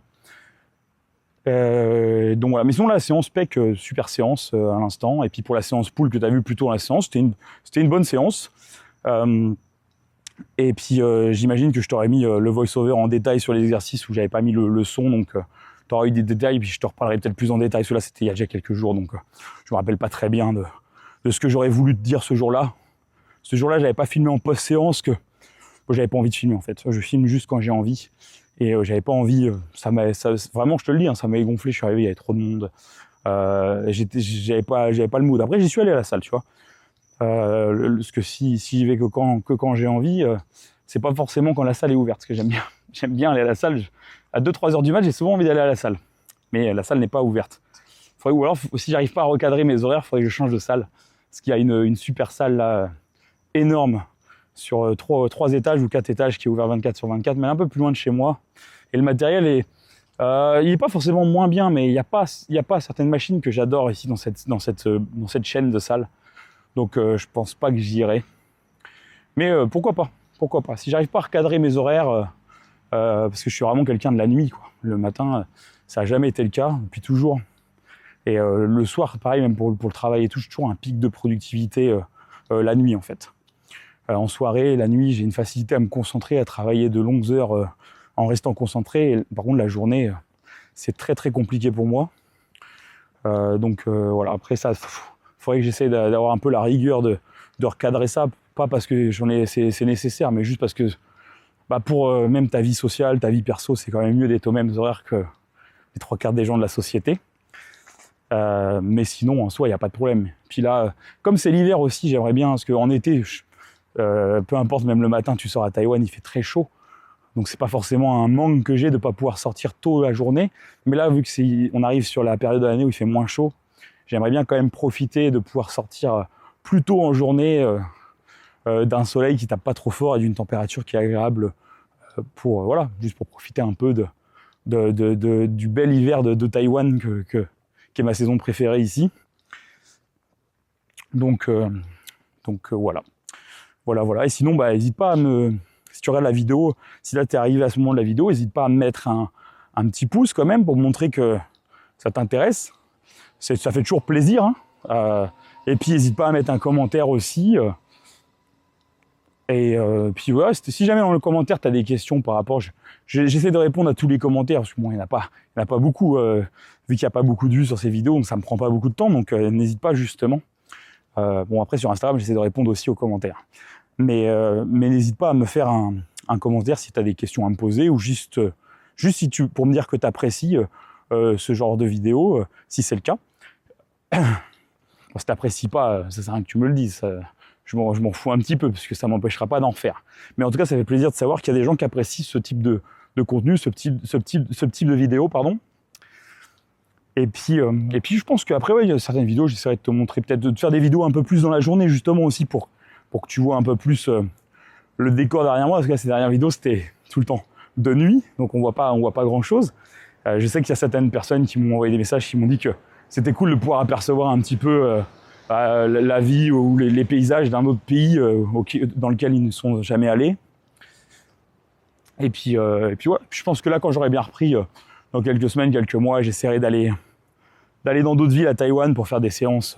Donc voilà. Mais sinon, la séance PEC, super séance à l'instant. Et puis pour la séance pool que tu as vu plus tôt dans la séance, c'était une bonne séance. Et puis j'imagine que je t'aurais mis le voice-over en détail sur les exercices où j'avais pas mis le son, donc tu auras eu des détails, puis je te reparlerai peut-être plus en détail. Cela, c'était il y a déjà quelques jours, donc je me rappelle pas très bien de ce que j'aurais voulu te dire ce jour-là. Ce jour-là, j'avais pas filmé en post-séance, que j'avais pas envie de filmer en fait. Je filme juste quand j'ai envie, et j'avais pas envie. Vraiment, je te le dis, ça m'avait gonflé. Je suis arrivé, il y avait trop de monde. J'avais pas le mood. Après, j'y suis allé à la salle, tu vois. Parce que si j'y vais que quand j'ai envie, c'est pas forcément quand la salle est ouverte. Parce que j'aime bien aller à la salle. À 2-3 heures du match, j'ai souvent envie d'aller à la salle. Mais la salle n'est pas ouverte. Ou alors, si j'arrive pas à recadrer mes horaires, il faudrait que je change de salle. Parce qu'il y a une super salle là, énorme, sur 3 étages ou 4 étages, qui est ouvert 24/24, mais un peu plus loin de chez moi. Et le matériel il est pas forcément moins bien, mais il y a pas certaines machines que j'adore ici dans cette chaîne de salles. Donc je pense pas que j'y irai. Mais pourquoi pas. Si j'arrive pas à recadrer mes horaires, parce que je suis vraiment quelqu'un de la nuit, quoi. Le matin, ça n'a jamais été le cas, depuis toujours. Et le soir, pareil, même pour le travail et tout, j'ai toujours un pic de productivité la nuit, en fait. En soirée, la nuit, j'ai une facilité à me concentrer, à travailler de longues heures en restant concentré. Et, par contre, la journée, c'est très très compliqué pour moi. Donc voilà, après ça, faudrait que j'essaie d'avoir un peu la rigueur de recadrer ça, pas parce que c'est nécessaire, mais juste parce que pour même ta vie sociale, ta vie perso, c'est quand même mieux d'être aux mêmes horaires que les 3/4 des gens de la société. Mais sinon, en soi, il n'y a pas de problème. Puis là, comme c'est l'hiver aussi, j'aimerais bien, parce qu'en été, peu importe, même le matin, tu sors à Taïwan, il fait très chaud. Donc c'est pas forcément un manque que j'ai de ne pas pouvoir sortir tôt la journée. Mais là, vu que on arrive sur la période de l'année où il fait moins chaud, j'aimerais bien quand même profiter de pouvoir sortir plus tôt en journée d'un soleil qui tape pas trop fort et d'une température qui est agréable pour voilà, juste pour profiter un peu du bel hiver de Taïwan qui est ma saison préférée ici. Donc voilà. Et sinon, n'hésite pas à si tu regardes la vidéo, si là tu es arrivé à ce moment de la vidéo, n'hésite pas à me mettre un petit pouce quand même pour montrer que ça t'intéresse. Ça fait toujours plaisir. Hein. Et puis n'hésite pas à mettre un commentaire aussi. Puis voilà, si jamais dans le commentaire tu as des questions par rapport, j'essaie de répondre à tous les commentaires, parce que bon, il n'y en a pas beaucoup, vu qu'il n'y a pas beaucoup de vues sur ces vidéos, donc ça me prend pas beaucoup de temps, donc n'hésite pas justement. Bon, après sur Instagram, j'essaie de répondre aussi aux commentaires. Mais n'hésite pas à me faire un commentaire si tu as des questions à me poser, ou juste si pour me dire que tu apprécies ce genre de vidéo, si c'est le cas. Bon, si tu n'apprécies pas, ça sert à rien que tu me le dises. Je m'en fous un petit peu, parce que ça ne m'empêchera pas d'en faire. Mais en tout cas, ça fait plaisir de savoir qu'il y a des gens qui apprécient ce type de contenu, ce type de vidéo, pardon. Et puis je pense qu'après, ouais, il y a certaines vidéos, j'essaierai de te montrer, peut-être de te faire des vidéos un peu plus dans la journée, justement aussi, pour que tu vois un peu plus le décor derrière moi, parce que là, ces dernières vidéos, c'était tout le temps de nuit, donc on voit pas grand-chose. Je sais qu'il y a certaines personnes qui m'ont envoyé des messages, qui m'ont dit que c'était cool de pouvoir apercevoir un petit peu la vie ou les paysages d'un autre pays dans lequel ils ne sont jamais allés. Et puis ouais, je pense que là, quand j'aurai bien repris, dans quelques semaines, quelques mois, j'essaierai d'aller dans d'autres villes à Taïwan pour faire des séances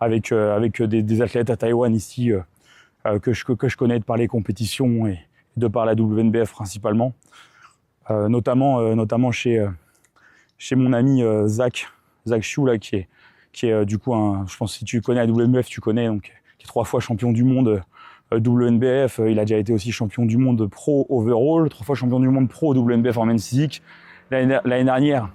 avec des athlètes à Taïwan ici que je connais de par les compétitions et de par la WNBF principalement, notamment chez mon ami Zach Chou, là, qui est du coup je pense que si tu connais la WNBF, tu connais, donc qui est 3 fois champion du monde WNBF. Il a déjà été aussi champion du monde pro overall, 3 fois champion du monde pro WNBF en men's physique. L'année dernière,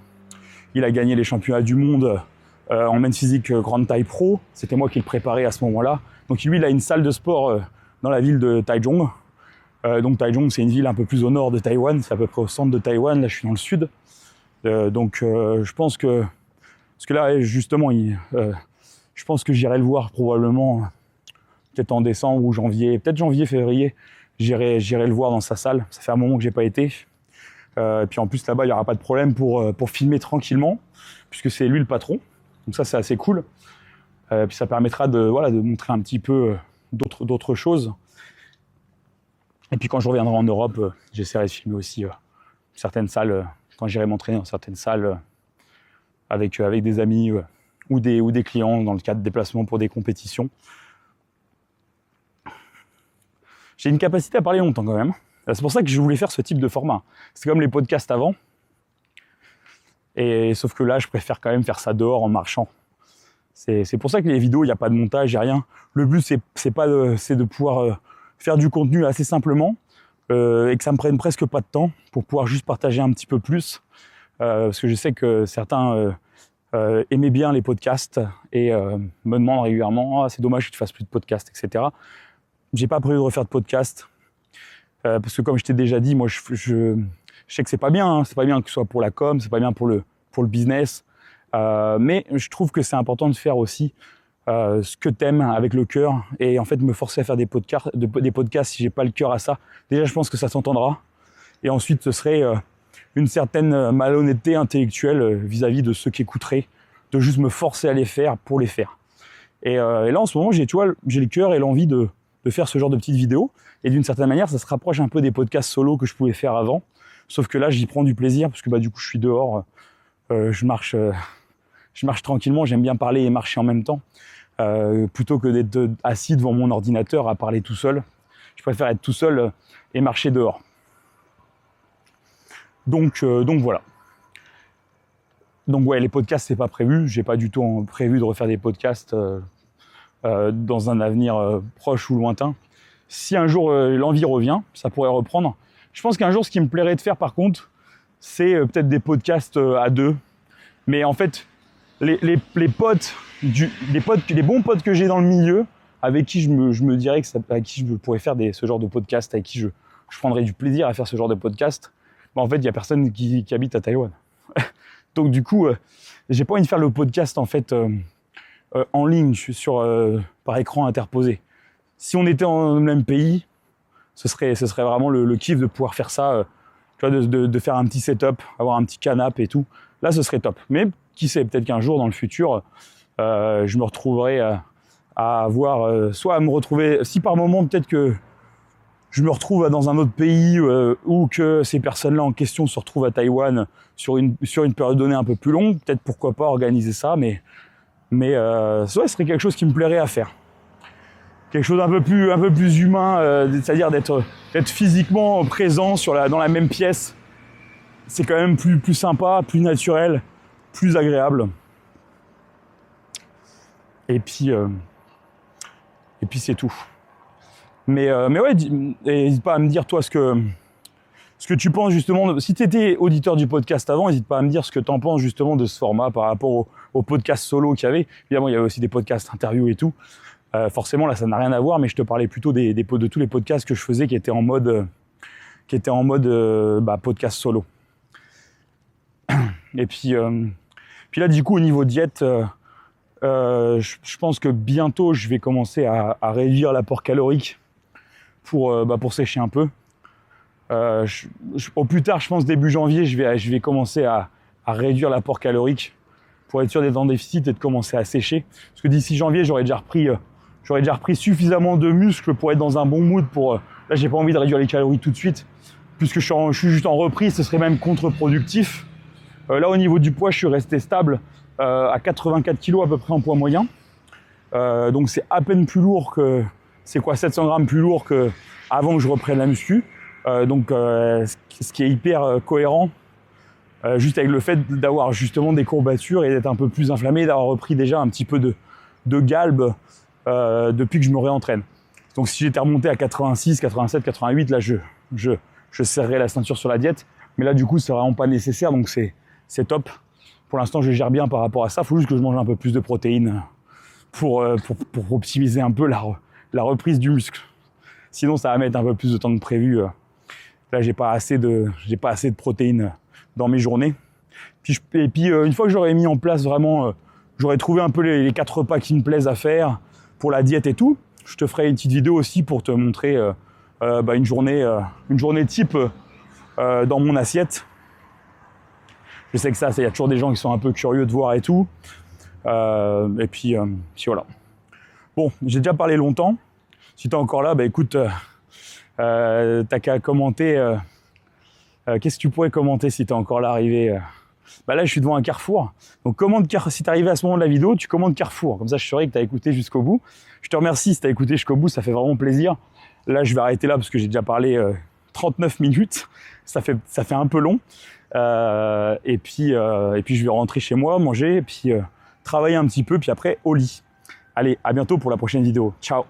il a gagné les championnats du monde en men's physique grande taille pro. C'était moi qui le préparais à ce moment-là. Donc lui, il a une salle de sport dans la ville de Taichung. Donc Taichung, c'est une ville un peu plus au nord de Taïwan, c'est à peu près au centre de Taïwan. Là, je suis dans le sud. Donc je pense que... Parce que là, justement, je pense que j'irai le voir probablement peut-être en décembre ou janvier, peut-être janvier, février. J'irai le voir dans sa salle. Ça fait un moment que j'ai pas été. Et puis en plus, là-bas, il n'y aura pas de problème pour filmer tranquillement, puisque c'est lui le patron. Donc ça, c'est assez cool. Puis ça permettra de montrer un petit peu d'autres choses. Et puis quand je reviendrai en Europe, j'essaierai de filmer aussi certaines salles, quand j'irai m'entraîner dans certaines salles avec des amis ou des clients dans le cadre de déplacements pour des compétitions. J'ai une capacité à parler longtemps quand même. C'est pour ça que je voulais faire ce type de format. C'est comme les podcasts avant. Et sauf que là, je préfère quand même faire ça dehors en marchant. C'est pour ça que les vidéos, il n'y a pas de montage, il n'y a rien. Le but, c'est de pouvoir faire du contenu assez simplement et que ça me prenne presque pas de temps pour pouvoir juste partager un petit peu plus. Parce que je sais que certains aimaient bien les podcasts et me demandent régulièrement « Ah, c'est dommage que tu fasses plus de podcasts, etc. » J'ai pas prévu de refaire de podcast parce que comme je t'ai déjà dit, moi je sais que c'est pas bien, hein, c'est pas bien que ce soit pour la com, c'est pas bien pour le business, mais je trouve que c'est important de faire aussi ce que t'aimes avec le cœur et en fait me forcer à faire des podcasts si j'ai pas le cœur à ça. Déjà, je pense que ça s'entendra et ensuite ce serait une certaine malhonnêteté intellectuelle vis-à-vis de ceux qui écouteraient, de juste me forcer à les faire pour les faire. Et là en ce moment, j'ai le cœur et l'envie de de faire ce genre de petites vidéos. Et d'une certaine manière, ça se rapproche un peu des podcasts solo que je pouvais faire avant. Sauf que là, j'y prends du plaisir parce que du coup, je suis dehors, je marche tranquillement. J'aime bien parler et marcher en même temps, plutôt que d'être assis devant mon ordinateur à parler tout seul. Je préfère être tout seul et marcher dehors. Donc voilà. Donc ouais, les podcasts, c'est pas prévu. J'ai pas du tout prévu de refaire des podcasts dans un avenir proche ou lointain. Si un jour l'envie revient, ça pourrait reprendre. Je pense qu'un jour, ce qui me plairait de faire, par contre, c'est peut-être des podcasts à deux. Mais en fait, les bons potes que j'ai dans le milieu, avec qui je me dirais avec qui je pourrais faire ce genre de podcast, avec qui je prendrais du plaisir à faire ce genre de podcast, en fait, il n'y a personne qui habite à Taïwan. Donc du coup, j'ai pas envie de faire le podcast en fait en ligne, par écran interposé. Si on était dans le même pays, ce serait vraiment le kiff de pouvoir faire ça, tu vois, de faire un petit setup, avoir un petit canapé et tout. Là, ce serait top. Mais qui sait, peut-être qu'un jour dans le futur, je me retrouverai à avoir, soit à me retrouver, si par moment peut-être que je me retrouve dans un autre pays ou que ces personnes-là en question se retrouvent à Taïwan sur une période donnée un peu plus longue, peut-être pourquoi pas organiser ça, mais ouais, ce serait quelque chose qui me plairait à faire. Quelque chose un peu plus humain, c'est-à-dire d'être physiquement présent dans la même pièce. C'est quand même plus sympa, plus naturel, plus agréable. Et puis c'est tout. Mais ouais, n'hésite pas à me dire toi ce que tu penses justement. Si tu étais auditeur du podcast avant, n'hésite pas à me dire ce que tu en penses justement de ce format par rapport au podcast solo qu'il y avait. Évidemment, il y avait aussi des podcasts interviews et tout. Forcément, là, ça n'a rien à voir, mais je te parlais plutôt de tous les podcasts que je faisais qui étaient en mode podcast solo. Et puis là, du coup, au niveau diète, je pense que bientôt, je vais commencer à réduire l'apport calorique pour sécher un peu. Au plus tard, je pense début janvier, je vais commencer à réduire l'apport calorique pour être sûr d'être en déficit et de commencer à sécher. Parce que d'ici janvier, j'aurais déjà repris suffisamment de muscles pour être dans un bon mood. Là, j'ai pas envie de réduire les calories tout de suite, puisque je suis juste en reprise. Ce serait même contre-productif. Là, au niveau du poids, je suis resté stable à 84 kg à peu près en poids moyen. Donc c'est à peine plus lourd c'est 700 grammes plus lourd que avant que je reprenne la muscu. Ce qui est hyper cohérent, juste avec le fait d'avoir justement des courbatures et d'être un peu plus inflammé, d'avoir repris déjà un petit peu de galbe depuis que je me réentraîne. Donc si j'étais remonté à 86, 87, 88, là je serrerais la ceinture sur la diète. Mais là du coup c'est vraiment pas nécessaire, donc c'est top. Pour l'instant je gère bien par rapport à ça. Il faut juste que je mange un peu plus de protéines pour optimiser un peu la reprise du muscle. Sinon ça va mettre un peu plus de temps que prévu. Là j'ai pas assez de protéines dans mes journées. Et puis une fois que j'aurai mis en place vraiment, j'aurai trouvé un peu les 4 repas qui me plaisent à faire pour la diète et tout, je te ferai une petite vidéo aussi pour te montrer une journée type dans mon assiette. Je sais que il y a toujours des gens qui sont un peu curieux de voir et tout. Et puis voilà. Bon, j'ai déjà parlé longtemps. Si tu es encore là, écoute, t'as qu'à commenter. Qu'est-ce que tu pourrais commenter si tu es encore là arrivé là, je suis devant un Carrefour. Donc, si tu es arrivé à ce moment de la vidéo, tu commandes Carrefour. Comme ça, je saurai que tu as écouté jusqu'au bout. Je te remercie si tu as écouté jusqu'au bout. Ça fait vraiment plaisir. Là, je vais arrêter là parce que j'ai déjà parlé 39 minutes. Ça fait un peu long. Et puis, je vais rentrer chez moi, manger, et puis travailler un petit peu. Puis après, au lit. Allez, à bientôt pour la prochaine vidéo. Ciao!